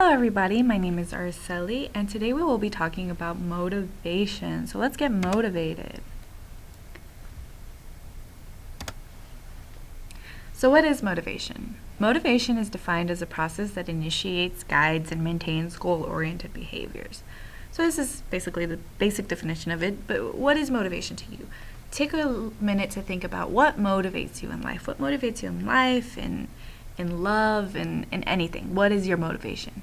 Hello everybody, my name is Araceli and today we will be talking about motivation. So let's get motivated. So what is motivation? Motivation is defined as a process that initiates, guides, and maintains goal-oriented behaviors. So this is basically the basic definition of it, but what is motivation to you? Take a minute to think about what motivates you in life. What motivates you in life, in love, and in anything. What is your motivation?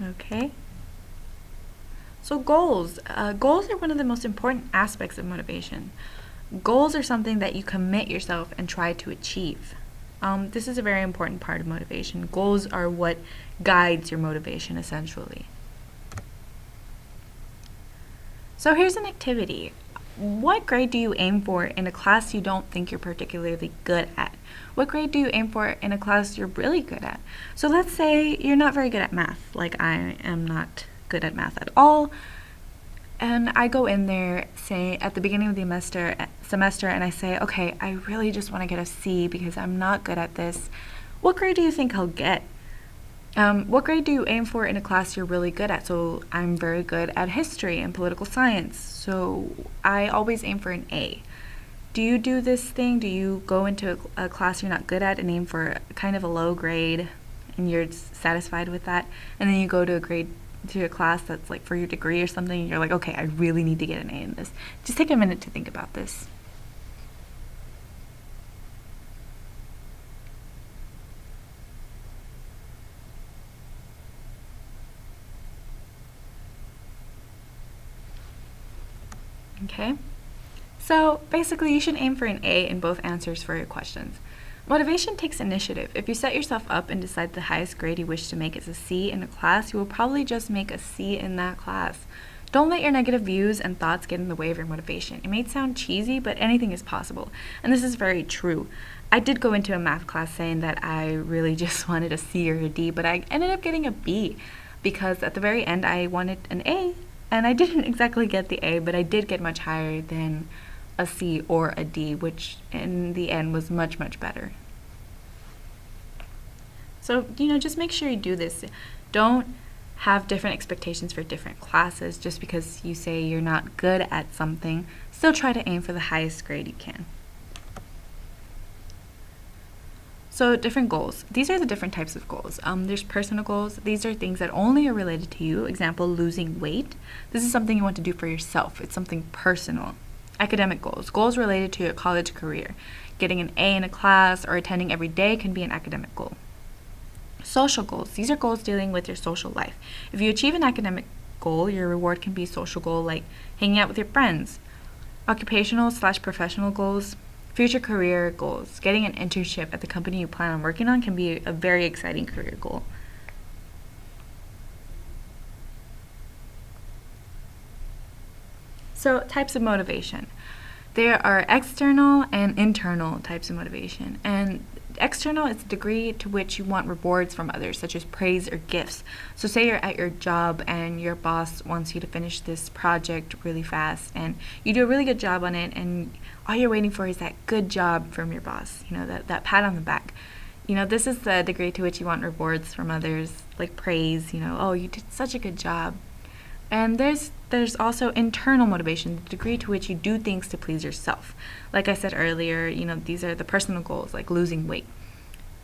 Okay. So goals. Goals are one of the most important aspects of motivation. Goals are something that you commit yourself and try to achieve. This is a very important part of motivation. Goals are what guides your motivation, essentially. So here's an activity. What grade do you aim for in a class you don't think you're particularly good at? What grade do you aim for in a class you're really good at? So let's say you're not very good at math, like I am not good at math at all, and I go in there, say, at the beginning of the semester, and I say, okay, I really just want to get a C because I'm not good at this. What grade do you think I'll get? What grade do you aim for in a class you're really good at? So I'm very good at history and political science, so I always aim for an A. Do you do this thing? Do you go into a class you're not good at and aim for kind of a low grade and you're satisfied with that? And then you go to a class that's like for your degree or something and you're like, okay, I really need to get an A in this. Just take a minute to think about this. Okay? So basically, you should aim for an A in both answers for your questions. Motivation takes initiative. If you set yourself up and decide the highest grade you wish to make is a C in a class, you will probably just make a C in that class. Don't let your negative views and thoughts get in the way of your motivation. It may sound cheesy, but anything is possible. And this is very true. I did go into a math class saying that I really just wanted a C or a D, but I ended up getting a B because at the very end I wanted an A, and I didn't exactly get the A, but I did get much higher than a C or a D, which in the end was much, much better. So, just make sure you do this. Don't have different expectations for different classes just because you say you're not good at something. Still try to aim for the highest grade you can. So different goals. These are the different types of goals. There's personal goals. These are things that only are related to you. Example, losing weight. This is something you want to do for yourself. It's something personal. Academic goals. Goals related to your college career. Getting an A in a class or attending every day can be an academic goal. Social goals. These are goals dealing with your social life. If you achieve an academic goal, your reward can be a social goal like hanging out with your friends. Occupational/professional goals. Future career goals. Getting an internship at the company you plan on working on can be a very exciting career goal. So, types of motivation. There are external and internal types of motivation. And external is the degree to which you want rewards from others, such as praise or gifts. So say you're at your job and your boss wants you to finish this project really fast and you do a really good job on it, and all you're waiting for is that good job from your boss, that pat on the back. This is the degree to which you want rewards from others, like praise, oh, you did such a good job. And there's also internal motivation, the degree to which you do things to please yourself. Like I said earlier, these are the personal goals, like losing weight.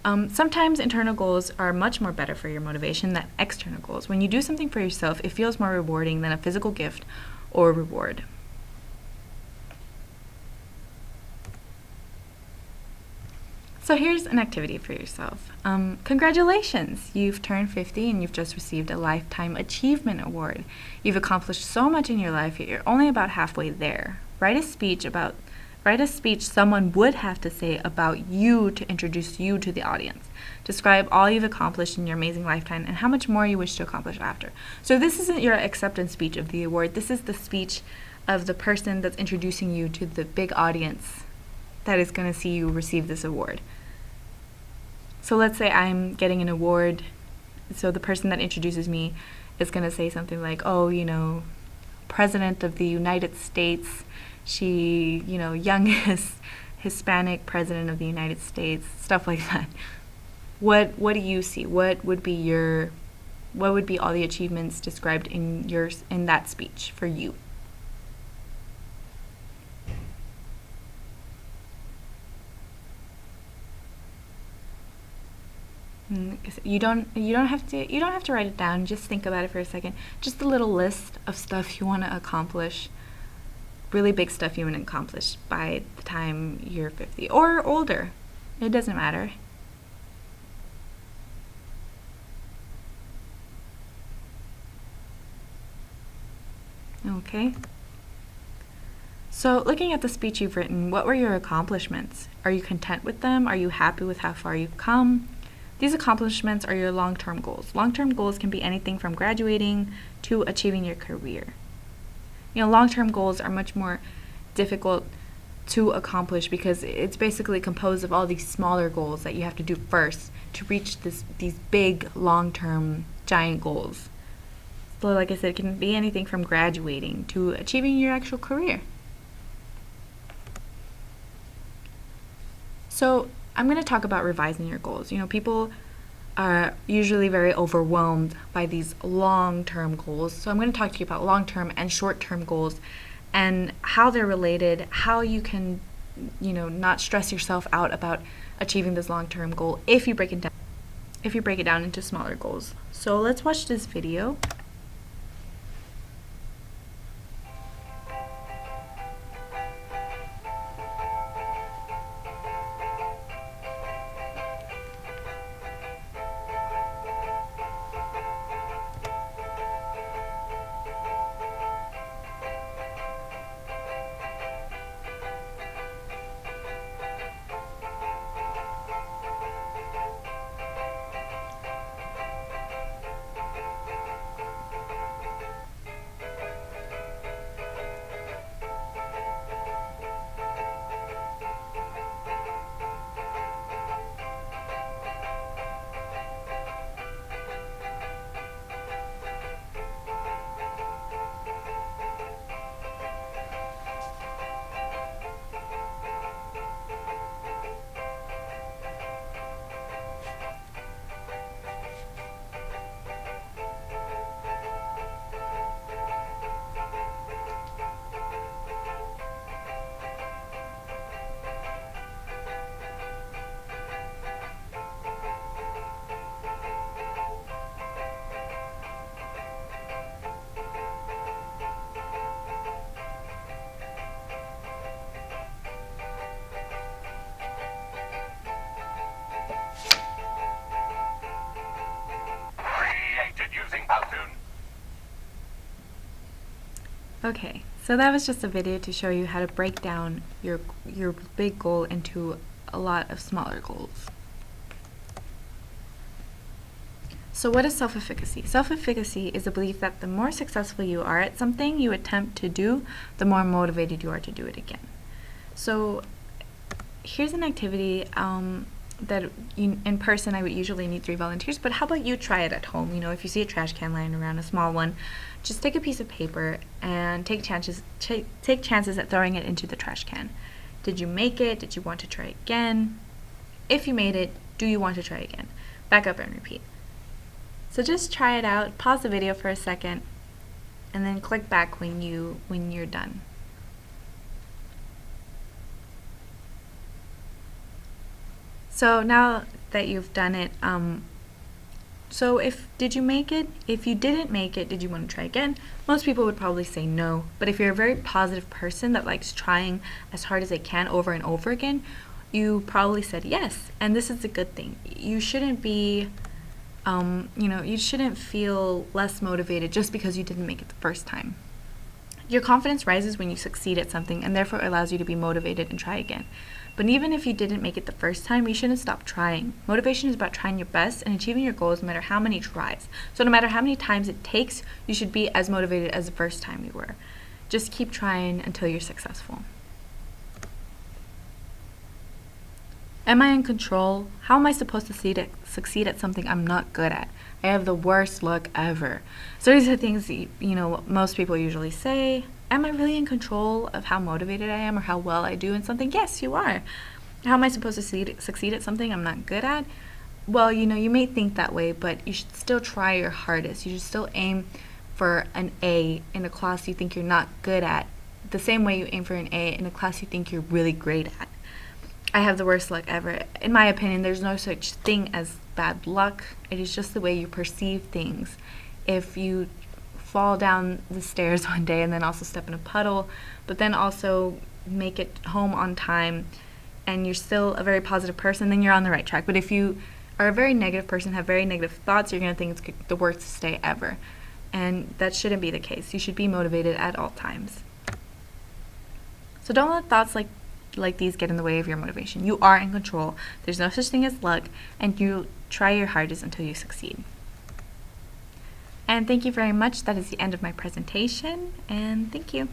Sometimes internal goals are much more better for your motivation than external goals. When you do something for yourself, it feels more rewarding than a physical gift or reward. So here's an activity for yourself. Congratulations! You've turned 50 and you've just received a Lifetime Achievement Award. You've accomplished so much in your life, yet you're only about halfway there. Write a speech someone would have to say about you to introduce you to the audience. Describe all you've accomplished in your amazing lifetime and how much more you wish to accomplish after. So this isn't your acceptance speech of the award. This is the speech of the person that's introducing you to the big audience that is going to see you receive this award. So let's say I'm getting an award. So the person that introduces me is going to say something like, oh, President of the United States youngest Hispanic president of the United States, stuff like that. What do you see? What would be all the achievements described in that speech for you? You don't have to write it down. Just think about it for a second. Just a little list of stuff you want to accomplish. Really big stuff you want to accomplish by the time you're 50 or older. It doesn't matter. Okay. So, looking at the speech you've written, what were your accomplishments? Are you content with them? Are you happy with how far you've come? These accomplishments are your long-term goals. Long-term goals can be anything from graduating to achieving your career. Long-term goals are much more difficult to accomplish because it's basically composed of all these smaller goals that you have to do first to reach these big, long-term, giant goals. So like I said, it can be anything from graduating to achieving your actual career. So I'm going to talk about revising your goals. People are usually very overwhelmed by these long-term goals. So I'm going to talk to you about long-term and short-term goals and how they're related, how you can, not stress yourself out about achieving this long-term goal if you break it down into smaller goals. So let's watch this video. Okay, so that was just a video to show you how to break down your big goal into a lot of smaller goals. So what is self-efficacy? Self-efficacy is a belief that the more successful you are at something you attempt to do, the more motivated you are to do it again. So here's an activity that in person I would usually need 3 volunteers, but how about you try it at home? If you see a trash can lying around, a small one, just take a piece of paper and take chances at throwing it into the trash can. Did you make it? Did you want to try again? If you made it, do you want to try again? Back up and repeat. So just try it out, pause the video for a second, and then click back when you're done. So now that you've done it, did you make it? If you didn't make it, did you want to try again? Most people would probably say no, but if you're a very positive person that likes trying as hard as they can over and over again, you probably said yes, and this is a good thing. You shouldn't be, you shouldn't feel less motivated just because you didn't make it the first time. Your confidence rises when you succeed at something and therefore allows you to be motivated and try again. But even if you didn't make it the first time, you shouldn't stop trying. Motivation is about trying your best and achieving your goals no matter how many tries. So no matter how many times it takes, you should be as motivated as the first time you were. Just keep trying until you're successful. Am I in control? How am I supposed to succeed at something I'm not good at? I have the worst luck ever. So these are things most people usually say. Am I really in control of how motivated I am or how well I do in something? Yes, you are. How am I supposed to succeed at something I'm not good at? Well, you may think that way, but you should still try your hardest. You should still aim for an A in a class you think you're not good at, the same way you aim for an A in a class you think you're really great at. I have the worst luck ever. In my opinion, there's no such thing as bad luck. It is just the way you perceive things. If you fall down the stairs one day and then also step in a puddle, but then also make it home on time, and you're still a very positive person, then you're on the right track. But if you are a very negative person, have very negative thoughts, you're going to think it's the worst day ever. And that shouldn't be the case. You should be motivated at all times. So don't let thoughts like these get in the way of your motivation. You are in control. There's no such thing as luck, and you try your hardest until you succeed. And thank you very much. That is the end of my presentation, and thank you.